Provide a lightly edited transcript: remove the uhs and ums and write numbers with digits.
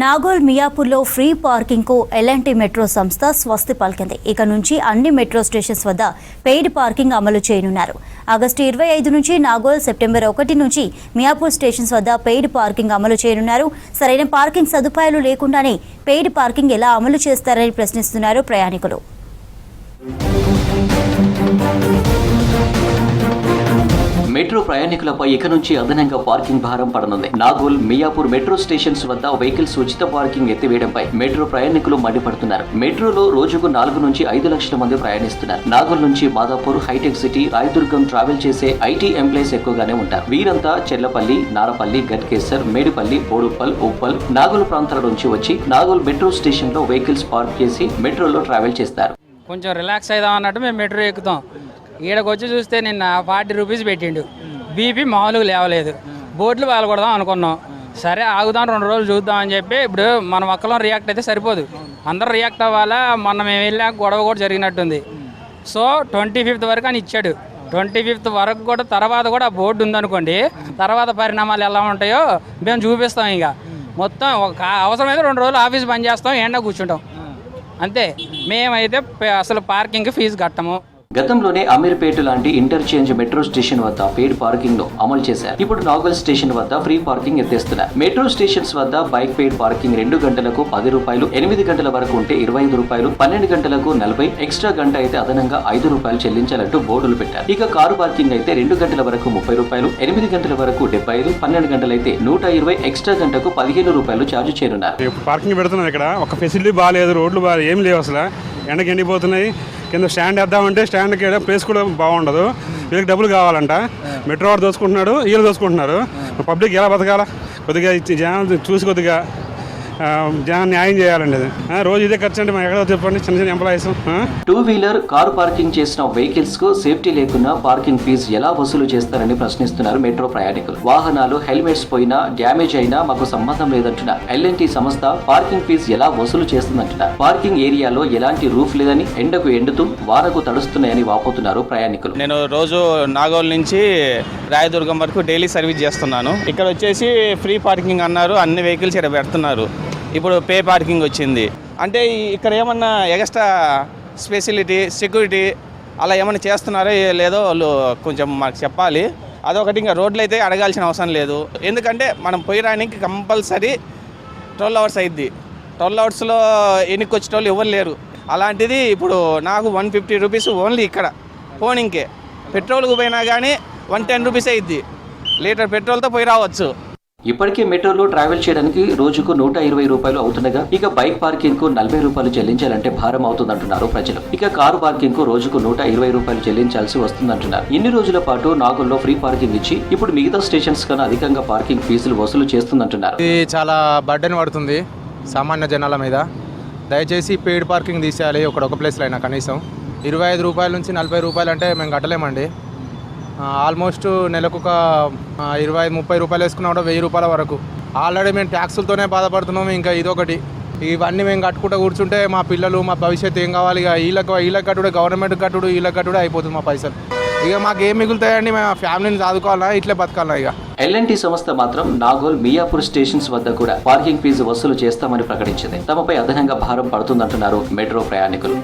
Nagole మియాపూర్లో free పార్కింగ్కు L&T metro సంస్థ స్వస్తి పలికింది. ఇక నుంచి అన్ని మెట్రో స్టేషన్స్ వద్ద పెయిడ్ పార్కింగ్ అమలు చేయనున్నారు. ఆగస్టు 25 నుంచి నాగోల్, సెప్టెంబర్ 1 నుంచి మియాపూర్ స్టేషన్స్ వద్ద పెయిడ్ పార్కింగ్ అమలు చేయనున్నారు. సరైన పార్కింగ్ సదుపాయాలు లేకుండానే పెయిడ్ పార్కింగ్ ఎలా అమలు చేస్తారని ప్రశ్నిస్తున్నారు ప్రయాణికులు. మెట్రో ప్రయాణికులపై ఇక నుంచి అదనంగా పార్కింగ్ భారం పడనుంది. నాగోల్, మియాపూర్ మెట్రో స్టేషన్స్ వద్ద వెహికల్స్ ఉచిత పార్కింగ్ ఎత్తివేయడంపై మెట్రో ప్రయాణికులు మండిపడుతున్నారు. మెట్రోలో రోజుకు 4 నుంచి 5 లక్షల మంది ప్రయాణిస్తున్నారు. నాగోల్ నుంచి మాదాపూర్, హైటెక్ సిటీ, రాయదుర్గం ట్రావెల్ చేసే ఐటీ ఎంప్లాయీస్ ఎక్కువగానే ఉంటారు. వీరంతా చెర్లపల్లి, నారపల్లి, గట్కేసర్, మేడిపల్లి, బోడుప్పల్, ఉప్పల్, నాగోల్ ప్రాంతాల నుంచి వచ్చి నాగోల్ మెట్రో స్టేషన్ లో వెహికల్స్ పార్క్ చేసి మెట్రోలో ట్రావెల్ చేస్తారు. కొంచెం రిలాక్స్ అయిదాం అన్నట్టు మేము మెట్రో ఎక్కుతాం. ఈడకి వచ్చి చూస్తే నిన్న 40 రూపీస్ పెట్టిండు. బీపీ మామూలుగా లేవలేదు. బోట్లు పాల్గొడదాం అనుకున్నాం. సరే ఆగుదాం 2 రోజులు చూద్దాం అని చెప్పి ఇప్పుడు మనం ఒక్కలో రియాక్ట్ అయితే సరిపోదు, అందరూ రియాక్ట్ అవ్వాలా. మొన్న మేము వెళ్ళాక గొడవ కూడా జరిగినట్టుంది. సో 25th వరకు అని ఇచ్చాడు. 25th వరకు కూడా తర్వాత కూడా బోర్డు ఉందనుకోండి, తర్వాత పరిణామాలు ఎలా ఉంటాయో మేము చూపిస్తాం. ఇక మొత్తం అవసరమైతే 2 రోజులు ఆఫీస్ బంద్ చేస్తాం, ఎండ కూర్చుంటాం అంతే. మేమైతే అసలు పార్కింగ్ ఫీజు కట్టము. గతంలోనే అమీర్పేట లాంటి ఇంటర్చేంజ్ మెట్రో స్టేషన్ వద్ద పెయిడ్ పార్కింగ్ ను అమలు చేశారు. ఇప్పుడు నాగోల్ స్టేషన్ వద్ద ఫ్రీ పార్కింగ్ ఎత్తేస్తున్నారు. మెట్రో స్టేషన్స్ వద్ద బైక్ పెయిడ్ పార్కింగ్ 2 గంటలకు 10 రూపాయలు, 8 గంటల వరకు ఉంటే 25 రూపాయలు, 12 గంటలకు 40, ఎక్స్ట్రా గంట అయితే అదనంగా 5 రూపాయలు చెల్లించాలంటూ బోర్డులు పెట్టారు. ఇక కారు పార్కింగ్ అయితే 2 గంటల వరకు 30 రూపాయలు, 8 గంటల వరకు 75, 12 గంటలైతే 120, ఎక్స్ట్రా గంటకు 15 రూపాయలు ఛార్జ్ చేయనున్నారు. పార్కింగ్ పెడుతున్నారు. ఇక్కడ ఒక ఫెసిలిటీ బాగాలేదు, రోడ్లు బాగా ఏం లేవు, అసలు ఎండకి ఎండిపోతున్నాయి. కింద స్టాండ్ వేద్దామంటే స్టాండ్కి ప్లేస్ కూడా బాగుండదు. వీళ్ళకి డబ్బులు కావాలంట. మెట్రో వాడు దోచుకుంటున్నాడు, వీళ్ళు దోచుకుంటున్నారు. పబ్లిక్ ఎలా బతకాలా? కొద్దిగా జనాలు చూసి కొద్దిగా జనాన్ని న్యాయం చేయాలండి. అది రోజు ఇదే ఖర్చు అంటే మనం ఎక్కడో చెప్పండి, చిన్న చిన్న ఎంప్లాయీస్. 2 వీలర్, కారు పార్కింగ్ చేసిన వెహికల్స్ కు సేఫ్టీ లేకున్నా పార్కింగ్ ఫీజు ఎలా వసూలు చేస్తారని ప్రశ్నిస్తున్నారు మెట్రో ప్రయాణికులు. వాహనాలు హెల్మెట్స్ పోయినా, డ్యామేజ్ అయినా మాకు సంబంధం లేదంటున్నారు. ఎల్ఎన్టీ సంస్థ పార్కింగ్ ఫీజు ఎలా వసూలు చేస్తుందంటున్నారు. పార్కింగ్ ఏరియాలో ఎలాంటి రూఫ్ లేదని, ఎండకు ఎండుతూ వానకు తడుస్తున్నాయని వాపోతున్నారు ప్రయాణికులు. నేను రోజు నాగోల్ నుంచి రాయదుర్గం వరకు డైలీ సర్వీస్ చేస్తున్నాను. ఇక్కడ వచ్చేసి ఫ్రీ పార్కింగ్ అన్నారు, అన్ని వెహికల్స్ ఇక్కడ పెడుతున్నారు. ఇప్పుడు పే పార్కింగ్ వచ్చింది అంటే ఇక్కడ ఏమన్నా ఎక్స్ట్రా ఫెసిలిటీ, సెక్యూరిటీ అలా ఏమన్నా చేస్తున్నారో లేదో వాళ్ళు కొంచెం మాకు చెప్పాలి. అదొకటి. ఇంకా రోడ్లు అయితే అడగాల్సిన అవసరం లేదు, ఎందుకంటే మనం పోయడానికి కంపల్సరీ 12 hours అయింది. 12 hoursలో ఎన్నికి వచ్చేటోళ్ళు ఎవరు లేరు. అలాంటిది ఇప్పుడు నాకు 150 రూపీస్ ఓన్లీ ఇక్కడ పోనీకే. పెట్రోల్కి పోయినా కానీ 110 రూపీస్ అయింది. లీటర్ పెట్రోల్తో పోయి రావచ్చు. ఇప్పటికే మెట్రోలో ట్రావెల్ చేయడానికి రోజుకు 120 రూపాయలు అవుతుండగా ఇక బైక్ పార్కింగ్ కు 40 రూపాయలు చెల్లించాలంటే భారం అవుతుందంటున్నారు ప్రజలు. ఇక కారు పార్కింగ్ కు రోజుకు 120 రూపాయలు చెల్లించాల్సి వస్తుందంటున్నారు. ఇన్ని రోజుల పాటు నాగోల్లో ఫ్రీ పార్కింగ్ ఇచ్చి ఇప్పుడు మిగతా స్టేషన్స్ కన్నా అధికంగా పార్కింగ్ ఫీజులు వసూలు చేస్తుందంటున్నారు. ఇది చాలా బర్డెన్ పడుతుంది సామాన్య జనాల మీద. దయచేసి పెయిడ్ పార్కింగ్ తీసేయాలి ఒక ప్లేస్లో అయినా. కనీసం 25 రూపాయల నుంచి 40 రూపాయలు అంటే మేము కట్టలేమండి. ఆల్మోస్ట్ నెలకు ఒక 20-30 రూపాయలు వేసుకున్నా కూడా 1000 రూపాయల వరకు. ఆల్రెడీ మేము ట్యాక్సులతోనే బాధపడుతున్నాము. ఇంకా ఇదొకటి. ఇవన్నీ మేము కట్టుకుంటూ కూర్చుంటే మా పిల్లలు, మా భవిష్యత్తు ఏం కావాలి? ఇక వీళ్ళకి కట్టుడు, గవర్నమెంట్ కట్టుడు, వీళ్ళకి కట్టుడు అయిపోతుంది మా పైసలు. ఇక మాకు ఏం మిగులుతాయండి? మేము ఫ్యామిలీని చదువుకోవాలా, ఇట్లే బతకాలా. ఇక ఎల్ఎన్టీ సంస్థ మాత్రం నాగోల్, మియాపూర్ స్టేషన్స్ వద్ద కూడా పార్కింగ్ ఫీజు వసూలు చేస్తామని ప్రకటించింది. తమపై అదనంగా భారం పడుతుందంటున్నారు మెట్రో ప్రయాణికులు.